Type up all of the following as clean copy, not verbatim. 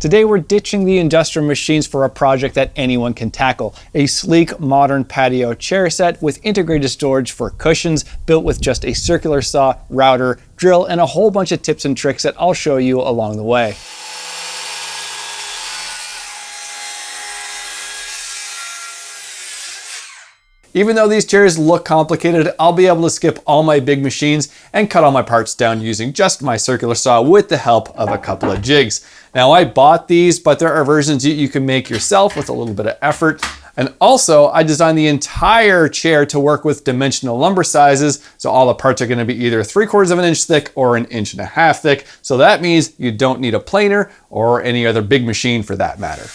Today we're ditching the industrial machines for a project that anyone can tackle. A sleek, modern patio chair set with integrated storage for cushions, built with just a circular saw, router, drill, and a whole bunch of tips and tricks that I'll show you along the way. Even though these chairs look complicated, I'll be able to skip all my big machines and cut all my parts down using just my circular saw with the help of a couple of jigs. Now I bought these, but there are versions you can make yourself with a little bit of effort. And also I designed the entire chair to work with dimensional lumber sizes. So all the parts are gonna be either 3/4 of an inch thick or 1.5 inches thick. So that means you don't need a planer or any other big machine for that matter.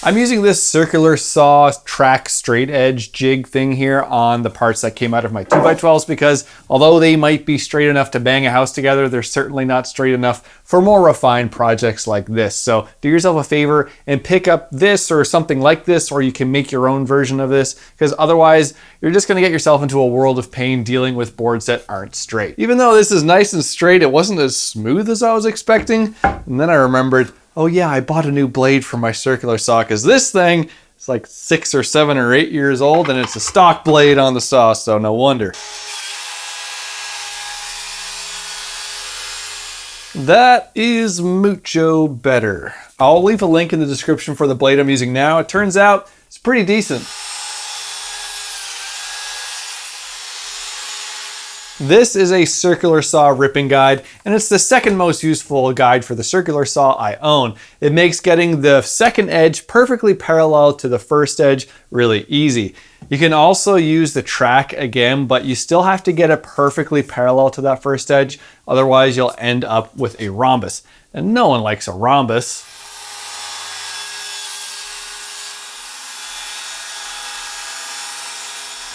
I'm using this circular saw track straight edge jig thing here on the parts that came out of my 2x12s because although they might be straight enough to bang a house together, they're certainly not straight enough for more refined projects like this. So do yourself a favor and pick up this or something like this, or you can make your own version of this, because otherwise you're just gonna get yourself into a world of pain dealing with boards that aren't straight. Even though this is nice and straight, it wasn't as smooth as I was expecting. And then I remembered, oh yeah, I bought a new blade for my circular saw because this thing is like 6 or 7 or 8 years old and it's a stock blade on the saw, so no wonder. That is mucho better. I'll leave a link in the description for the blade I'm using now. It turns out it's pretty decent. This is a circular saw ripping guide, and it's the second most useful guide for the circular saw I own. It makes getting the second edge perfectly parallel to the first edge really easy. You can also use the track again, but you still have to get it perfectly parallel to that first edge. Otherwise, you'll end up with a rhombus. And no one likes a rhombus.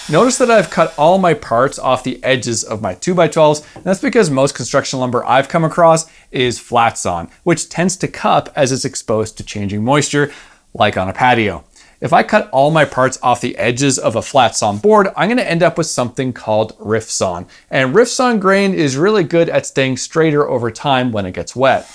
Notice that I've cut all my parts off the edges of my 2x12s, and that's because most construction lumber I've come across is flat sawn, which tends to cup as it's exposed to changing moisture, like on a patio. If I cut all my parts off the edges of a flat sawn board, I'm gonna end up with something called rift sawn. And rift sawn grain is really good at staying straighter over time when it gets wet.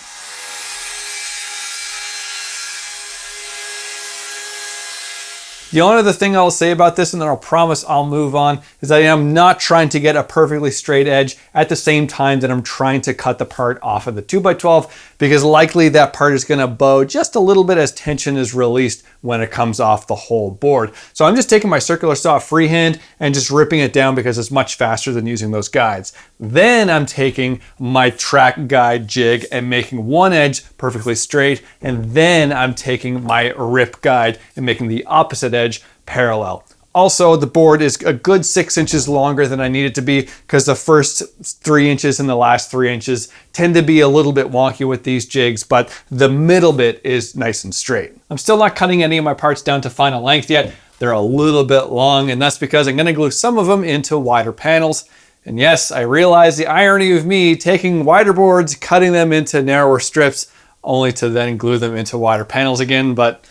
The only other thing I'll say about this, and then I'll promise I'll move on, is that I am not trying to get a perfectly straight edge at the same time that I'm trying to cut the part off of the 2x12, because likely that part is gonna bow just a little bit as tension is released when it comes off the whole board. So I'm just taking my circular saw freehand and just ripping it down because it's much faster than using those guides. Then I'm taking my track guide jig and making one edge perfectly straight, and then I'm taking my rip guide and making the opposite edge parallel. Also, the board is a good 6 inches longer than I need it to be because the first 3 inches and the last 3 inches tend to be a little bit wonky with these jigs, but the middle bit is nice and straight. I'm still not cutting any of my parts down to final length yet. They're a little bit long, and that's because I'm gonna glue some of them into wider panels. And yes, I realize the irony of me taking wider boards, cutting them into narrower strips, only to then glue them into wider panels again, but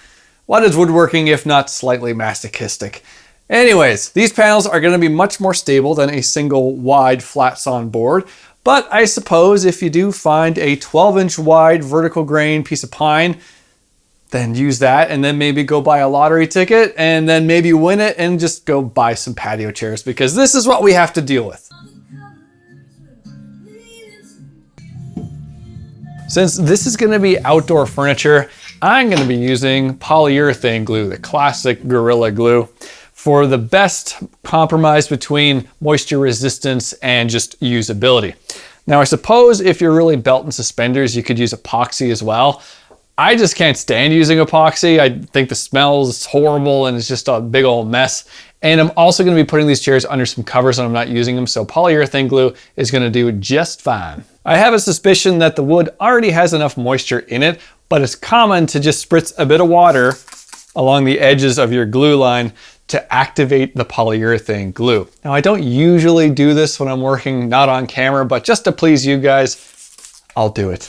what is woodworking if not slightly masochistic? Anyways, these panels are gonna be much more stable than a single wide flat sawn board, but I suppose if you do find a 12-inch wide vertical grain piece of pine, then use that and then maybe go buy a lottery ticket and then maybe win it and just go buy some patio chairs, because this is what we have to deal with. Since this is gonna be outdoor furniture, I'm gonna be using polyurethane glue, the classic Gorilla Glue, for the best compromise between moisture resistance and just usability. Now, I suppose if you're really belt and suspenders, you could use epoxy as well. I just can't stand using epoxy. I think the smell is horrible and it's just a big old mess. And I'm also gonna be putting these chairs under some covers when I'm not using them, so polyurethane glue is gonna do just fine. I have a suspicion that the wood already has enough moisture in it, but it's common to just spritz a bit of water along the edges of your glue line to activate the polyurethane glue. Now, I don't usually do this when I'm working not on camera, but just to please you guys, I'll do it.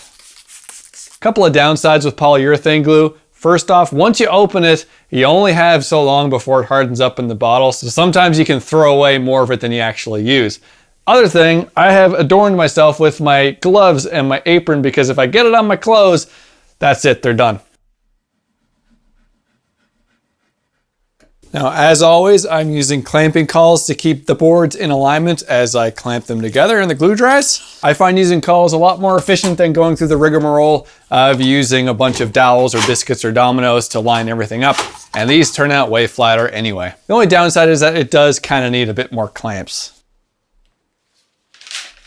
A couple of downsides with polyurethane glue. First off, once you open it, you only have so long before it hardens up in the bottle, so sometimes you can throw away more of it than you actually use. Other thing, I have adorned myself with my gloves and my apron because if I get it on my clothes, that's it, they're done. Now, as always, I'm using clamping cauls to keep the boards in alignment as I clamp them together and the glue dries. I find using cauls a lot more efficient than going through the rigmarole of using a bunch of dowels or biscuits or dominoes to line everything up. And these turn out way flatter anyway. The only downside is that it does kind of need a bit more clamps.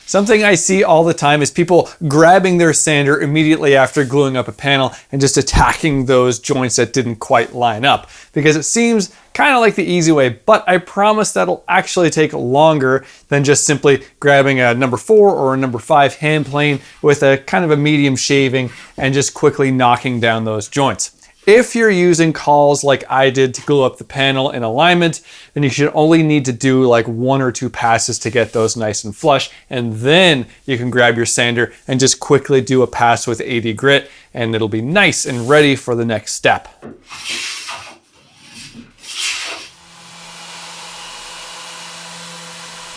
Something I see all the time is people grabbing their sander immediately after gluing up a panel and just attacking those joints that didn't quite line up because it seems kind of like the easy way, but I promise that'll actually take longer than just simply grabbing a number 4 or a number 5 hand plane with a kind of a medium shaving and just quickly knocking down those joints. If you're using cauls like I did to glue up the panel in alignment, then you should only need to do like 1 or 2 passes to get those nice and flush. And then you can grab your sander and just quickly do a pass with 80 grit and it'll be nice and ready for the next step.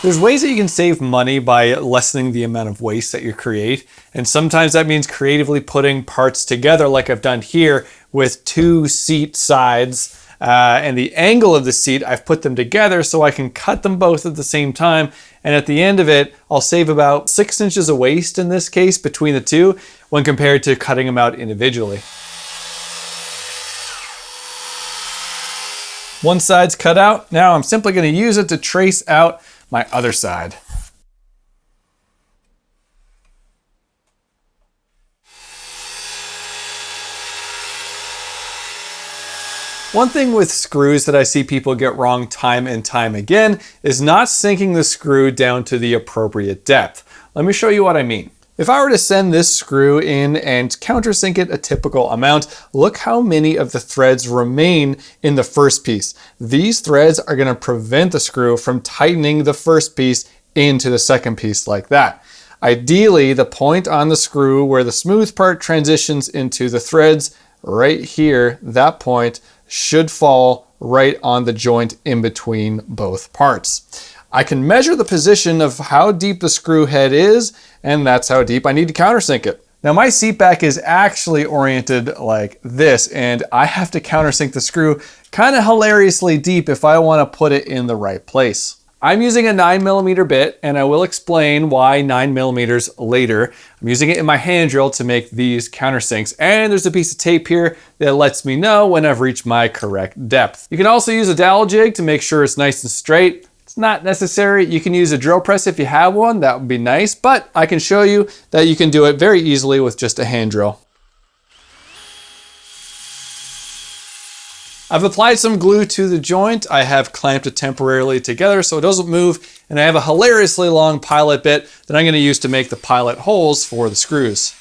There's ways that you can save money by lessening the amount of waste that you create. And sometimes that means creatively putting parts together like I've done here with 2 seat sides. And the angle of the seat, I've put them together so I can cut them both at the same time. And at the end of it, I'll save about 6 inches of waste in this case between the two when compared to cutting them out individually. One side's cut out. Now I'm simply going to use it to trace out my other side. One thing with screws that I see people get wrong time and time again is not sinking the screw down to the appropriate depth. Let me show you what I mean. If I were to send this screw in and countersink it a typical amount, look how many of the threads remain in the first piece. These threads are going to prevent the screw from tightening the first piece into the second piece like that. Ideally, the point on the screw where the smooth part transitions into the threads, right here, that point should fall right on the joint in between both parts. I can measure the position of how deep the screw head is, and that's how deep I need to countersink it. Now my seat back is actually oriented like this, and I have to countersink the screw kind of hilariously deep if I want to put it in the right place. I'm using a 9mm bit, and I will explain why 9mm later. I'm using it in my hand drill to make these countersinks, and there's a piece of tape here that lets me know when I've reached my correct depth. You can also use a dowel jig to make sure it's nice and straight. It's not necessary. You can use a drill press if you have one, that would be nice, but I can show you that you can do it very easily with just a hand drill. I've applied some glue to the joint. I have clamped it temporarily together so it doesn't move, and I have a hilariously long pilot bit that I'm going to use to make the pilot holes for the screws.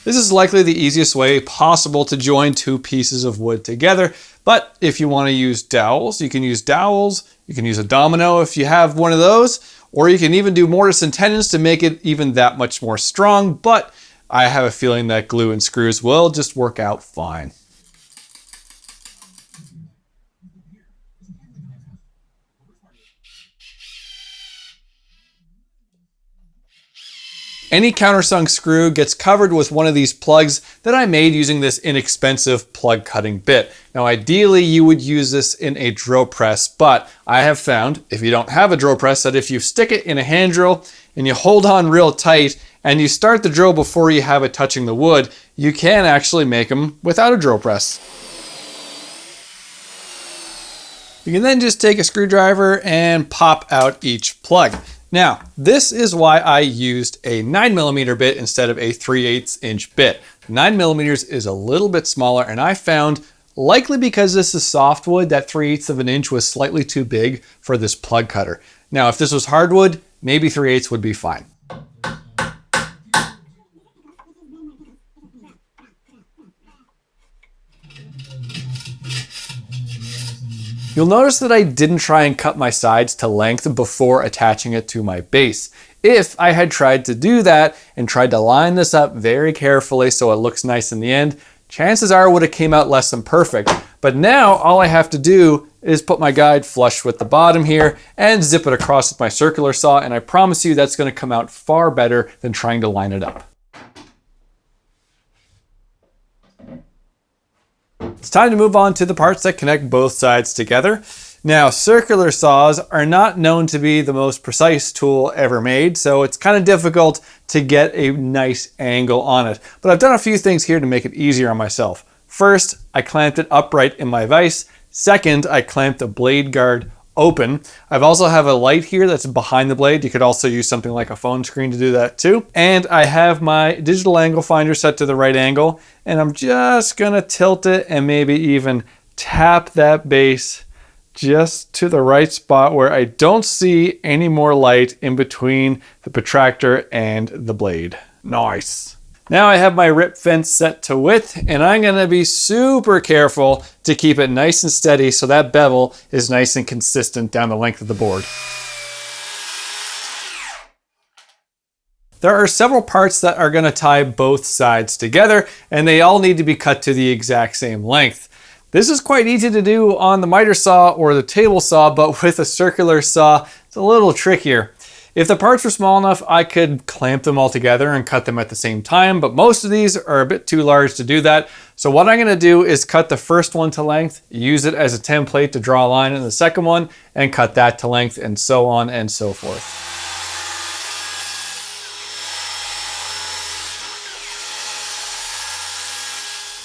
This is likely the easiest way possible to join 2 pieces of wood together, but if you want to use dowels, you can use dowels, you can use a domino if you have one of those, or you can even do mortise and tenons to make it even that much more strong, but I have a feeling that glue and screws will just work out fine. Any countersunk screw gets covered with one of these plugs that I made using this inexpensive plug cutting bit. Now ideally you would use this in a drill press, but I have found if you don't have a drill press that if you stick it in a hand drill and you hold on real tight and you start the drill before you have it touching the wood, you can actually make them without a drill press. You can then just take a screwdriver and pop out each plug. Now, this is why I used a 9mm bit instead of a 3/8 inch bit. 9mm is a little bit smaller, and I found, likely because this is softwood, that 3/8 of an inch was slightly too big for this plug cutter. Now, if this was hardwood, maybe 3/8 would be fine. You'll notice that I didn't try and cut my sides to length before attaching it to my base. If I had tried to do that and tried to line this up very carefully so it looks nice in the end, chances are it would have came out less than perfect. But now all I have to do is put my guide flush with the bottom here and zip it across with my circular saw, and I promise you that's going to come out far better than trying to line it up. It's time to move on to the parts that connect both sides together. Now, circular saws are not known to be the most precise tool ever made, so it's kind of difficult to get a nice angle on it. But I've done a few things here to make it easier on myself. First, I clamped it upright in my vise. Second, I clamped the blade guard open. I've also have a light here that's behind the blade. You could also use something like a phone screen to do that too. And I have my digital angle finder set to the right angle, and I'm just gonna tilt it and maybe even tap that base just to the right spot where I don't see any more light in between the protractor and the blade. Nice. Now I have my rip fence set to width, and I'm gonna be super careful to keep it nice and steady so that bevel is nice and consistent down the length of the board. There are several parts that are gonna tie both sides together, and they all need to be cut to the exact same length. This is quite easy to do on the miter saw or the table saw, but with a circular saw, it's a little trickier. If the parts were small enough, I could clamp them all together and cut them at the same time, but most of these are a bit too large to do that. So what I'm gonna do is cut the first one to length, use it as a template to draw a line in the second one, and cut that to length, and so on and so forth.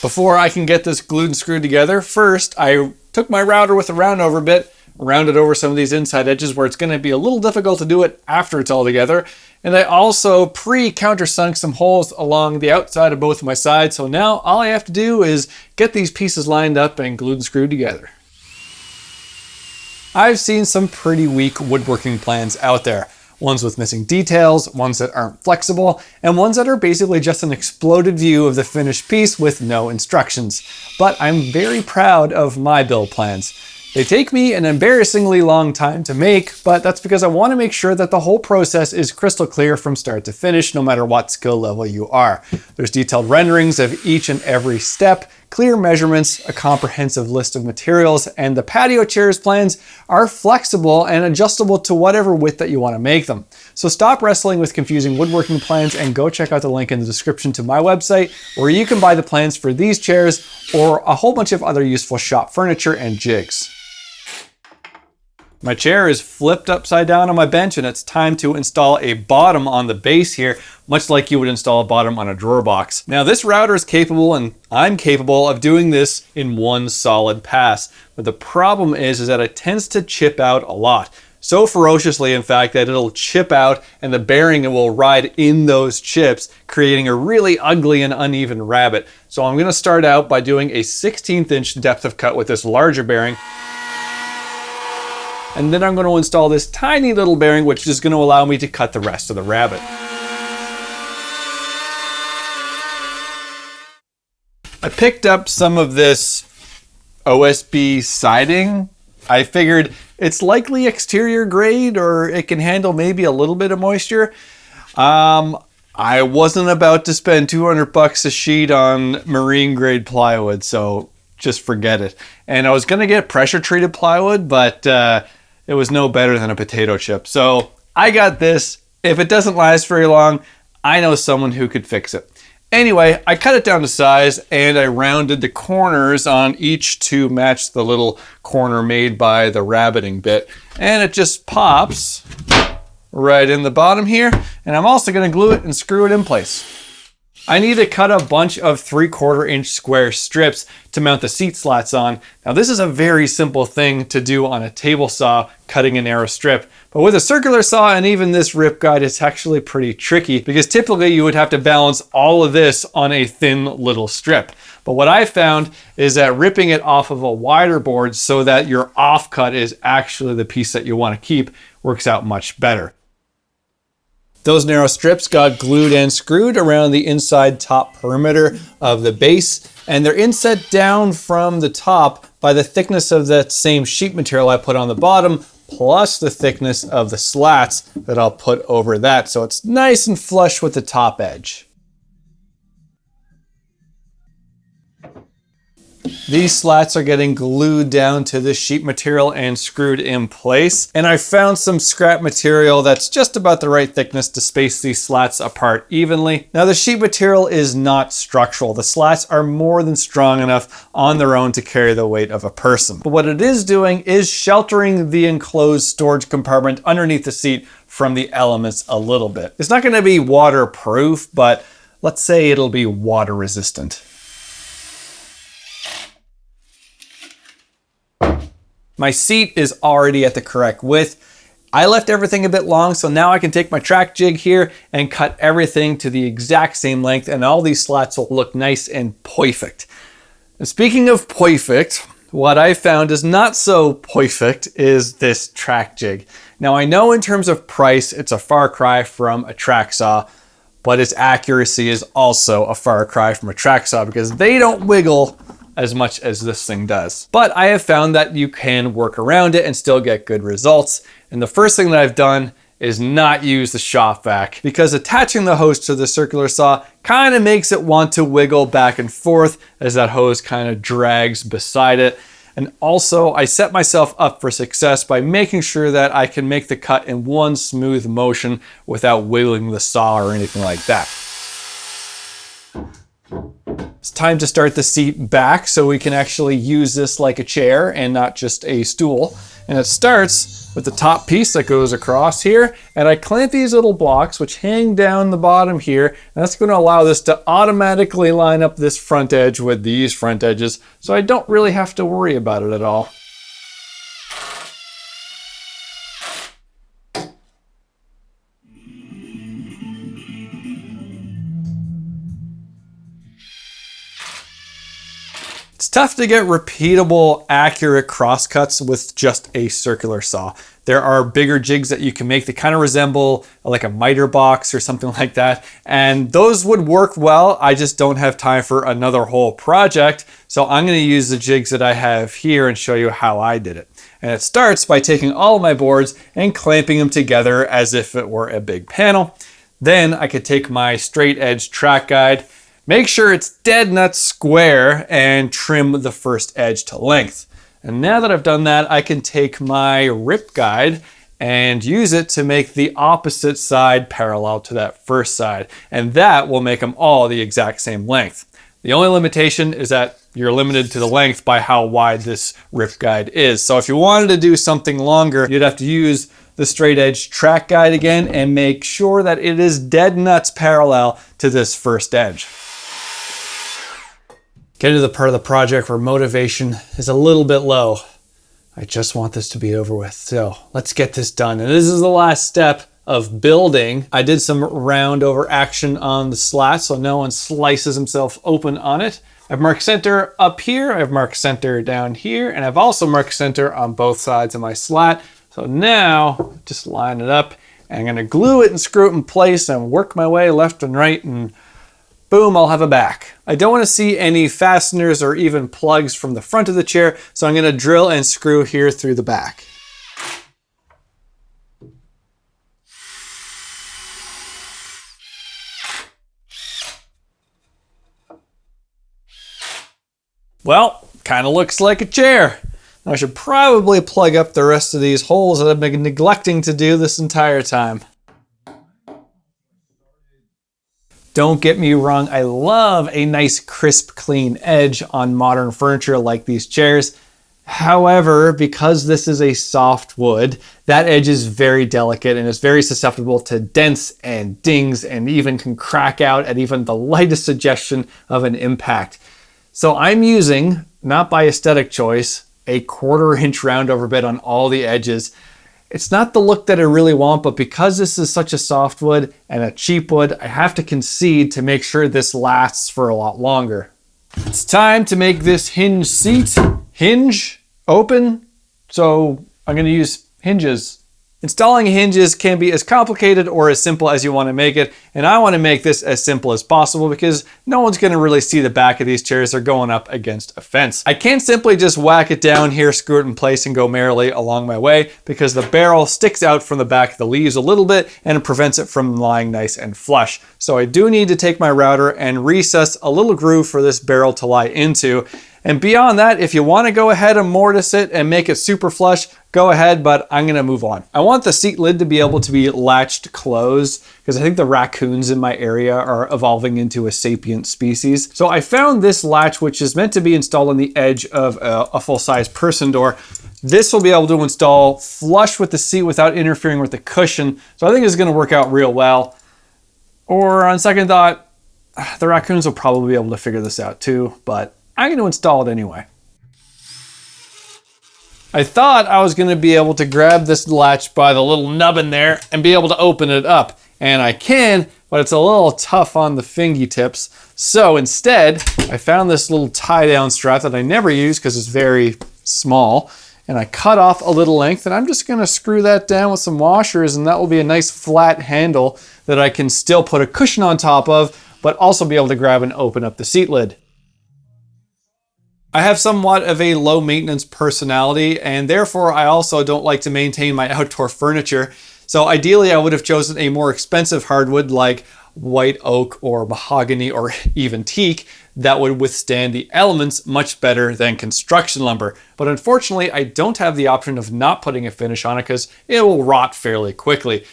Before I can get this glued and screwed together, first I took my router with a round over bit, rounded over some of these inside edges where it's going to be a little difficult to do it after it's all together. And I also pre-countersunk some holes along the outside of both of my sides. So now all I have to do is get these pieces lined up and glued and screwed together. I've seen some pretty weak woodworking plans out there. Ones with missing details, ones that aren't flexible, and ones that are basically just an exploded view of the finished piece with no instructions. But I'm very proud of my build plans. They take me an embarrassingly long time to make, but that's because I want to make sure that the whole process is crystal clear from start to finish, no matter what skill level you are. There's detailed renderings of each and every step, clear measurements, a comprehensive list of materials, and the patio chairs plans are flexible and adjustable to whatever width that you want to make them. So stop wrestling with confusing woodworking plans and go check out the link in the description to my website, where you can buy the plans for these chairs or a whole bunch of other useful shop furniture and jigs. My chair is flipped upside down on my bench, and it's time to install a bottom on the base here, much like you would install a bottom on a drawer box. Now this router is capable, and I'm capable of doing this in one solid pass. But the problem is that it tends to chip out a lot. So ferociously, in fact, that it'll chip out and the bearing will ride in those chips, creating a really ugly and uneven rabbet. So I'm gonna start out by doing a 1/16 inch depth of cut with this larger bearing. And then I'm going to install this tiny little bearing, which is going to allow me to cut the rest of the rabbet. I picked up some of this OSB siding. I figured it's likely exterior grade, or it can handle maybe a little bit of moisture. I wasn't about to spend $200 a sheet on marine grade plywood, so just forget it. And I was going to get pressure treated plywood, but it was no better than a potato chip. So I got this. If it doesn't last very long, I know someone who could fix it. Anyway, I cut it down to size and I rounded the corners on each to match the little corner made by the rabbeting bit. And it just pops right in the bottom here. And I'm also going to glue it and screw it in place. I need to cut a bunch of 3/4 inch square strips to mount the seat slats on. Now this is a very simple thing to do on a table saw, cutting a narrow strip. But with a circular saw and even this rip guide, it's actually pretty tricky, because typically you would have to balance all of this on a thin little strip. But what I found is that ripping it off of a wider board so that your offcut is actually the piece that you want to keep works out much better. Those narrow strips got glued and screwed around the inside top perimeter of the base, and they're inset down from the top by the thickness of that same sheet material I put on the bottom, plus the thickness of the slats that I'll put over that, so it's nice and flush with the top edge. These slats are getting glued down to this sheet material and screwed in place. And I found some scrap material that's just about the right thickness to space these slats apart evenly. Now the sheet material is not structural. The slats are more than strong enough on their own to carry the weight of a person. But what it is doing is sheltering the enclosed storage compartment underneath the seat from the elements a little bit. It's not going to be waterproof, but let's say it'll be water resistant. My seat is already at the correct width. I left everything a bit long, so now I can take my track jig here and cut everything to the exact same length, and all these slats will look nice and perfect. And speaking of perfect, what I found is not so perfect is this track jig. Now I know in terms of price, it's a far cry from a track saw, but its accuracy is also a far cry from a track saw because they don't wiggle as much as this thing does. But I have found that you can work around it and still get good results. And the first thing that I've done is not use the shop vac, because attaching the hose to the circular saw kind of makes it want to wiggle back and forth as that hose kind of drags beside it. And also I set myself up for success by making sure that I can make the cut in one smooth motion without wiggling the saw or anything like that. It's time to start the seat back so we can actually use this like a chair and not just a stool. And it starts with the top piece that goes across here, and I clamp these little blocks which hang down the bottom here, and that's going to allow this to automatically line up this front edge with these front edges, so I don't really have to worry about it at all. It's tough to get repeatable, accurate crosscuts with just a circular saw. There are bigger jigs that you can make that kind of resemble like a miter box or something like that, and those would work well. I just don't have time for another whole project, so I'm going to use the jigs that I have here and show you how I did it. And it starts by taking all of my boards and clamping them together as if it were a big panel. Then I could take my straight edge track guide, make sure it's dead nut square, and trim the first edge to length. And now that I've done that, I can take my rip guide and use it to make the opposite side parallel to that first side. And that will make them all the exact same length. The only limitation is that you're limited to the length by how wide this rip guide is. So if you wanted to do something longer, you'd have to use the straight edge track guide again and make sure that it is dead nuts parallel to this first edge. Get to the part of the project where motivation is a little bit low. I just want this to be over with. So let's get this done. And this is the last step of building. I did some round over action on the slat so no one slices himself open on it. I've marked center up here, I've marked center down here, and I've also marked center on both sides of my slat. So now just line it up, and I'm gonna glue it and screw it in place and work my way left and right, and boom, I'll have a back. I don't want to see any fasteners or even plugs from the front of the chair, so I'm going to drill and screw here through the back. Well, kind of looks like a chair. I should probably plug up the rest of these holes that I've been neglecting to do this entire time. Don't get me wrong, I love a nice crisp clean edge on modern furniture like these chairs. However, because this is a soft wood, that edge is very delicate and is very susceptible to dents and dings and even can crack out at even the lightest suggestion of an impact. So I'm using, not by aesthetic choice, a 1/4 inch round over bit on all the edges. It's not the look that I really want, but because this is such a soft wood and a cheap wood, I have to concede to make sure this lasts for a lot longer. It's time to make this hinge seat hinge open, so I'm going to use hinges. Installing hinges can be as complicated or as simple as you want to make it, and I want to make this as simple as possible because no one's going to really see the back of these chairs. They're going up against a fence. I can't simply just whack it down here, screw it in place, and go merrily along my way because the barrel sticks out from the back of the leaves a little bit and it prevents it from lying nice and flush. So I do need to take my router and recess a little groove for this barrel to lie into. And beyond that, if you want to go ahead and mortise it and make it super flush, go ahead, but I'm gonna move on. I want the seat lid to be able to be latched closed because I think the raccoons in my area are evolving into a sapient species. So I found this latch, which is meant to be installed on the edge of a full-size person door. This will be able to install flush with the seat without interfering with the cushion. So I think it's gonna work out real well. Or on second thought, the raccoons will probably be able to figure this out too, but I'm gonna install it anyway. I thought I was gonna be able to grab this latch by the little nubbin there and be able to open it up. And I can, but it's a little tough on the fingy tips. So instead, I found this little tie down strap that I never use because it's very small. And I cut off a little length and I'm just gonna screw that down with some washers, and that will be a nice flat handle that I can still put a cushion on top of, but also be able to grab and open up the seat lid. I have somewhat of a low maintenance personality, and therefore I also don't like to maintain my outdoor furniture. So ideally I would have chosen a more expensive hardwood like white oak or mahogany or even teak that would withstand the elements much better than construction lumber. But unfortunately I don't have the option of not putting a finish on it because it will rot fairly quickly.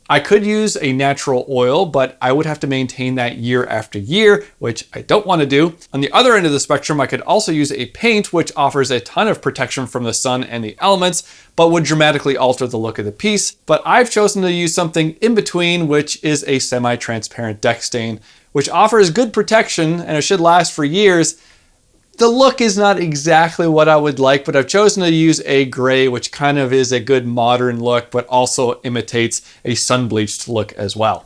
I could use a natural oil, but I would have to maintain that year after year, which I don't want to do. On the other end of the spectrum, I could also use a paint, which offers a ton of protection from the sun and the elements, but would dramatically alter the look of the piece. But I've chosen to use something in between, which is a semi-transparent deck stain, which offers good protection and it should last for years. The look is not exactly what I would like, but I've chosen to use a gray, which kind of is a good modern look, but also imitates a sun-bleached look as well.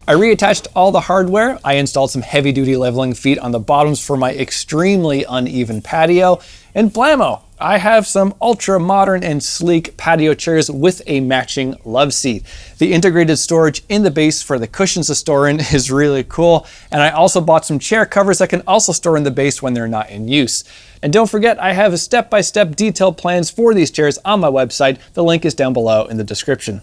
I reattached all the hardware. I installed some heavy-duty leveling feet on the bottoms for my extremely uneven patio, and blammo! I have some ultra modern and sleek patio chairs with a matching love seat. The integrated storage in the base for the cushions to store in is really cool. And I also bought some chair covers that can also store in the base when they're not in use. And don't forget, I have step-by-step detailed plans for these chairs on my website. The link is down below in the description.